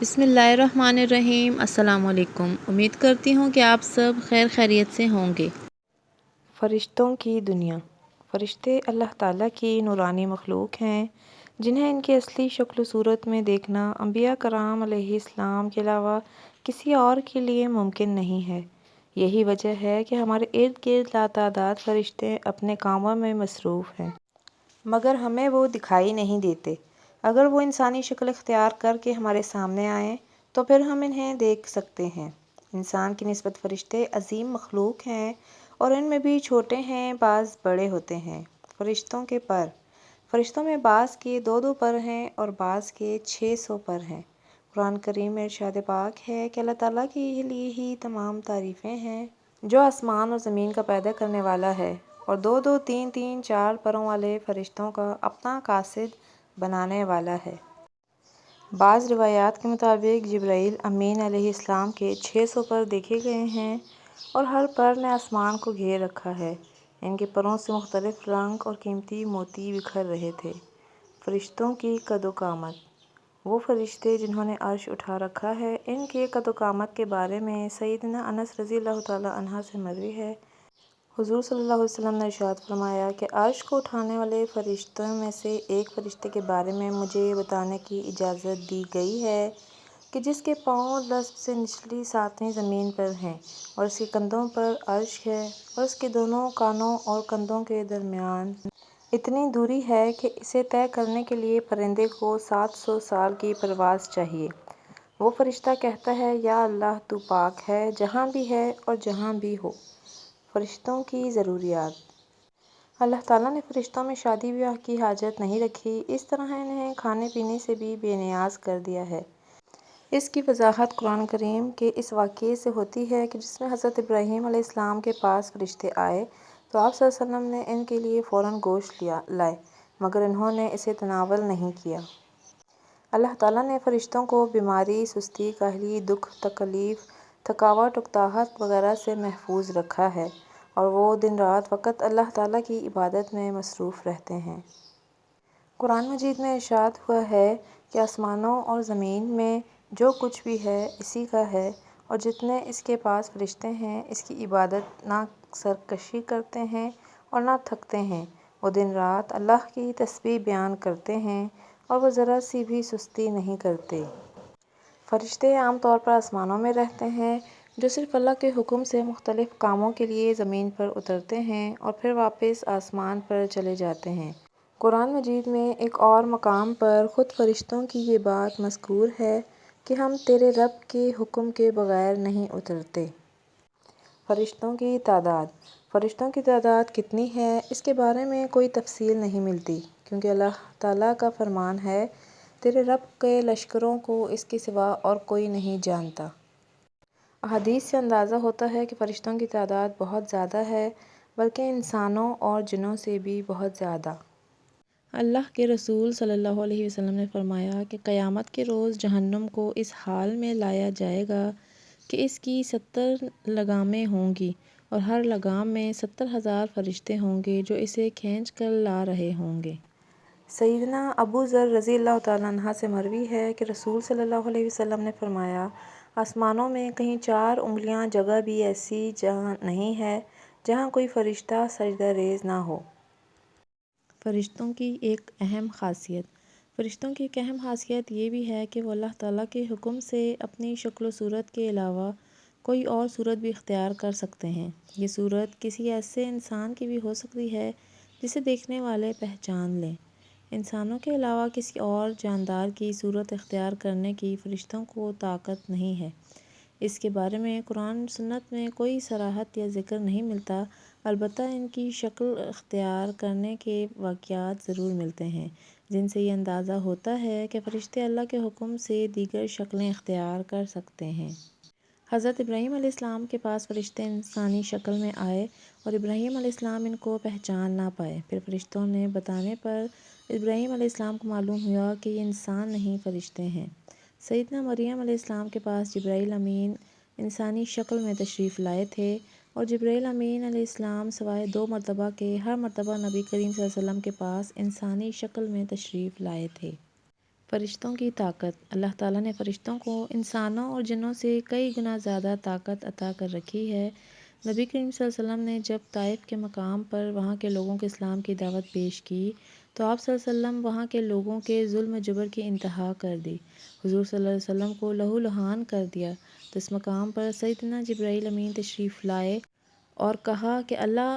بسم اللہ الرحمن الرحیم۔ السلام علیکم۔ امید کرتی ہوں کہ آپ سب خیر خیریت سے ہوں گے۔ فرشتوں کی دنیا۔ فرشتے اللہ تعالیٰ کی نورانی مخلوق ہیں جنہیں ان کی اصلی شکل و صورت میں دیکھنا انبیاء کرام علیہ السلام کے علاوہ کسی اور کے لیے ممکن نہیں ہے۔ یہی وجہ ہے کہ ہمارے ارد گرد لاتعداد فرشتے اپنے کاموں میں مصروف ہیں، مگر ہمیں وہ دکھائی نہیں دیتے۔ اگر وہ انسانی شکل اختیار کر کے ہمارے سامنے آئیں تو پھر ہم انہیں دیکھ سکتے ہیں۔ انسان کی نسبت فرشتے عظیم مخلوق ہیں اور ان میں بھی چھوٹے ہیں، بعض بڑے ہوتے ہیں۔ فرشتوں کے پر۔ فرشتوں میں بعض کے 2 پر ہیں اور بعض کے 600 پر ہیں۔ قرآن کریم میں ارشاد پاک ہے کہ اللہ تعالیٰ کے لیے ہی تمام تعریفیں ہیں جو آسمان اور زمین کا پیدا کرنے والا ہے اور 2 3 4 پروں والے فرشتوں کا اپنا قاصد بنانے والا ہے۔ بعض روایات کے مطابق جبرائیل امین علیہ السلام کے 600 پر دیکھے گئے ہیں اور ہر پر نے آسمان کو گھیر رکھا ہے۔ ان کے پروں سے مختلف رنگ اور قیمتی موتی بکھر رہے تھے۔ فرشتوں کی قد و قامت۔ وہ فرشتے جنہوں نے عرش اٹھا رکھا ہے، ان کے قد و قامت کے بارے میں سیدنا انس رضی اللہ تعالیٰ عنہ سے مروی ہے، حضور صلی اللہ علیہ وسلم نے ارشاد فرمایا کہ عرش کو اٹھانے والے فرشتوں میں سے ایک فرشتے کے بارے میں مجھے یہ بتانے کی اجازت دی گئی ہے کہ جس کے پاؤں نصب سے نچلی 7ویں زمین پر ہیں اور اس کے کندھوں پر عرش ہے اور اس کے دونوں کانوں اور کندھوں کے درمیان اتنی دوری ہے کہ اسے طے کرنے کے لیے پرندے کو 700 سال کی پرواز چاہیے۔ وہ فرشتہ کہتا ہے، یا اللہ، تو پاک ہے جہاں بھی ہے اور جہاں بھی ہو۔ فرشتوں کی ضروریات۔ اللہ تعالیٰ نے فرشتوں میں شادی بیاہ کی حاجت نہیں رکھی، اس طرح انہیں کھانے پینے سے بھی بے نیاز کر دیا ہے۔ اس کی وضاحت قرآن کریم کے اس واقعے سے ہوتی ہے کہ جس میں حضرت ابراہیم علیہ السلام کے پاس فرشتے آئے تو آپ صلی اللہ علیہ وسلم نے ان کے لیے فوراً گوشت لائے، مگر انہوں نے اسے تناول نہیں کیا۔ اللہ تعالیٰ نے فرشتوں کو بیماری، سستی، کاہلی، دکھ، تکلیف، تھکاوٹ، اکتاہٹ وغیرہ سے محفوظ رکھا ہے اور وہ دن رات فقط اللہ تعالیٰ کی عبادت میں مصروف رہتے ہیں۔ قرآن مجید میں ارشاد ہوا ہے کہ آسمانوں اور زمین میں جو کچھ بھی ہے اسی کا ہے اور جتنے اس کے پاس فرشتے ہیں اس کی عبادت نہ سرکشی کرتے ہیں اور نہ تھکتے ہیں۔ وہ دن رات اللہ کی تسبیح بیان کرتے ہیں اور وہ ذرا سی بھی سستی نہیں کرتے۔ فرشتے عام طور پر آسمانوں میں رہتے ہیں جو صرف اللہ کے حکم سے مختلف کاموں کے لیے زمین پر اترتے ہیں اور پھر واپس آسمان پر چلے جاتے ہیں۔ قرآن مجید میں ایک اور مقام پر خود فرشتوں کی یہ بات مذکور ہے کہ ہم تیرے رب کے حکم کے بغیر نہیں اترتے۔ فرشتوں کی تعداد۔ فرشتوں کی تعداد کتنی ہے اس کے بارے میں کوئی تفصیل نہیں ملتی، کیونکہ اللہ تعالیٰ کا فرمان ہے، تیرے رب کے لشکروں کو اس کے سوا اور کوئی نہیں جانتا۔ احادیث سے اندازہ ہوتا ہے کہ فرشتوں کی تعداد بہت زیادہ ہے، بلکہ انسانوں اور جنوں سے بھی بہت زیادہ۔ اللہ کے رسول صلی اللہ علیہ وسلم نے فرمایا کہ قیامت کے روز جہنم کو اس حال میں لایا جائے گا کہ اس کی 70 لگامیں ہوں گی اور ہر لگام میں 70,000 فرشتے ہوں گے جو اسے کھینچ کر لا رہے ہوں گے۔ سیدنا ابو ذر رضی اللہ تعالیٰ عنہ سے مروی ہے کہ رسول صلی اللہ علیہ وسلم نے فرمایا، آسمانوں میں کہیں 4 انگلیاں جگہ بھی ایسی جہاں نہیں ہے جہاں کوئی فرشتہ سجدہ ریز نہ ہو۔ فرشتوں کی ایک اہم خاصیت۔ فرشتوں کی ایک اہم خاصیت یہ بھی ہے کہ وہ اللہ تعالیٰ کے حکم سے اپنی شکل و صورت کے علاوہ کوئی اور صورت بھی اختیار کر سکتے ہیں۔ یہ صورت کسی ایسے انسان کی بھی ہو سکتی ہے جسے دیکھنے والے پہچان لیں۔ انسانوں کے علاوہ کسی اور جاندار کی صورت اختیار کرنے کی فرشتوں کو طاقت نہیں ہے۔ اس کے بارے میں قرآن سنت میں کوئی صراحت یا ذکر نہیں ملتا، البتہ ان کی شکل اختیار کرنے کے واقعات ضرور ملتے ہیں جن سے یہ اندازہ ہوتا ہے کہ فرشتے اللہ کے حکم سے دیگر شکلیں اختیار کر سکتے ہیں۔ حضرت ابراہیم علیہ السلام کے پاس فرشتے انسانی شکل میں آئے اور ابراہیم علیہ السلام ان کو پہچان نہ پائے۔ پھر فرشتوں نے بتانے پر ابراہیم علیہ السلام کو معلوم ہوا کہ یہ انسان نہیں فرشتے ہیں۔ سیدنا مریم علیہ السلام کے پاس جبرائیل امین انسانی شکل میں تشریف لائے تھے اور جبرائیل امین علیہ السلام سوائے 2 مرتبہ کے ہر مرتبہ نبی کریم صلی اللہ علیہ وسلم کے پاس انسانی شکل میں تشریف لائے تھے۔ فرشتوں کی طاقت۔ اللہ تعالیٰ نے فرشتوں کو انسانوں اور جنوں سے کئی گنا زیادہ طاقت عطا کر رکھی ہے۔ نبی کریم صلی اللہ علیہ وسلم نے جب طائف کے مقام پر وہاں کے لوگوں کو اسلام کی دعوت پیش کی تو آپ صلی اللہ علیہ وسلم وہاں کے لوگوں کے ظلم و جبر کی انتہا کر دی۔ حضور صلی اللہ علیہ وسلم کو لہو لہان کر دیا تو اس مقام پر سیدنا جبرائیل امین تشریف لائے اور کہا کہ اللہ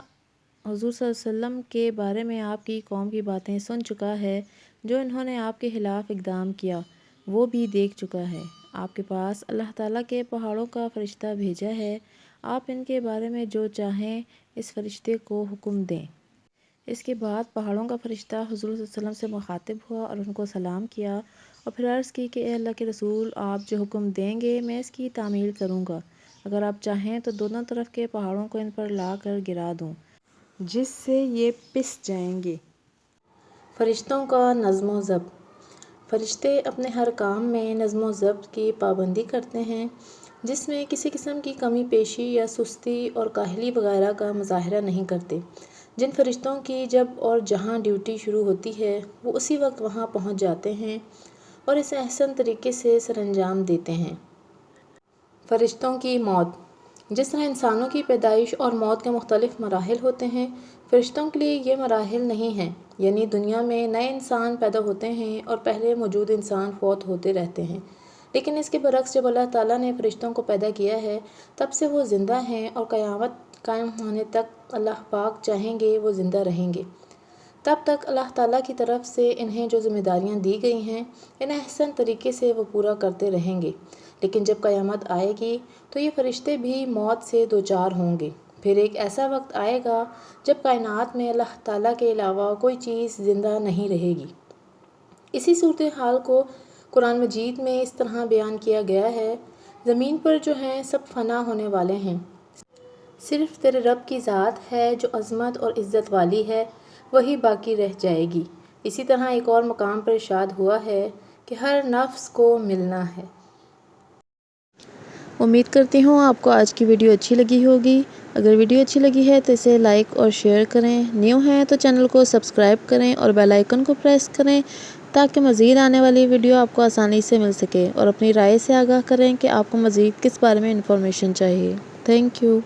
حضور صلی اللہ علیہ وسلم کے بارے میں آپ کی قوم کی باتیں سن چکا ہے، جو انہوں نے آپ کے خلاف اقدام کیا وہ بھی دیکھ چکا ہے۔ آپ کے پاس اللہ تعالیٰ کے پہاڑوں کا فرشتہ بھیجا ہے، آپ ان کے بارے میں جو چاہیں اس فرشتے کو حکم دیں۔ اس کے بعد پہاڑوں کا فرشتہ حضور صلی اللہ علیہ وسلم سے مخاطب ہوا اور ان کو سلام کیا اور پھر عرض کی کہ اے اللہ کے رسول، آپ جو حکم دیں گے میں اس کی تعمیل کروں گا۔ اگر آپ چاہیں تو دونوں طرف کے پہاڑوں کو ان پر لا کر گرا دوں جس سے یہ پس جائیں گے۔ فرشتوں کا نظم و ضبط۔ فرشتے اپنے ہر کام میں نظم و ضبط کی پابندی کرتے ہیں، جس میں کسی قسم کی کمی بیشی یا سستی اور کاہلی وغیرہ کا مظاہرہ نہیں کرتے۔ جن فرشتوں کی جب اور جہاں ڈیوٹی شروع ہوتی ہے وہ اسی وقت وہاں پہنچ جاتے ہیں اور اسے احسن طریقے سے سر انجام دیتے ہیں۔ فرشتوں کی موت۔ جس طرح انسانوں کی پیدائش اور موت کے مختلف مراحل ہوتے ہیں، فرشتوں کے لیے یہ مراحل نہیں ہیں، یعنی دنیا میں نئے انسان پیدا ہوتے ہیں اور پہلے موجود انسان فوت ہوتے رہتے ہیں، لیکن اس کے برعکس جب اللہ تعالیٰ نے فرشتوں کو پیدا کیا ہے تب سے وہ زندہ ہیں اور قیامت قائم ہونے تک اللہ پاک چاہیں گے وہ زندہ رہیں گے۔ تب تک اللہ تعالیٰ کی طرف سے انہیں جو ذمہ داریاں دی گئی ہیں انہیں احسن طریقے سے وہ پورا کرتے رہیں گے، لیکن جب قیامت آئے گی تو یہ فرشتے بھی موت سے دوچار ہوں گے۔ پھر ایک ایسا وقت آئے گا جب کائنات میں اللہ تعالیٰ کے علاوہ کوئی چیز زندہ نہیں رہے گی۔ اسی صورتحال کو قرآن مجید میں اس طرح بیان کیا گیا ہے: زمین پر جو ہیں سب فنا ہونے والے ہیں، صرف تیرے رب کی ذات ہے جو عظمت اور عزت والی ہے، وہی باقی رہ جائے گی۔ اسی طرح ایک اور مقام پر ارشاد ہوا ہے کہ ہر نفس کو ملنا ہے۔ امید کرتی ہوں آپ کو آج کی ویڈیو اچھی لگی ہوگی۔ اگر ویڈیو اچھی لگی ہے تو اسے لائک اور شیئر کریں، نیو ہیں تو چینل کو سبسکرائب کریں اور بیل آئیکن کو پریس کریں تاکہ مزید آنے والی ویڈیو آپ کو آسانی سے مل سکے، اور اپنی رائے سے آگاہ کریں کہ آپ کو مزید کس بارے میں انفارمیشن چاہیے۔ Thank you.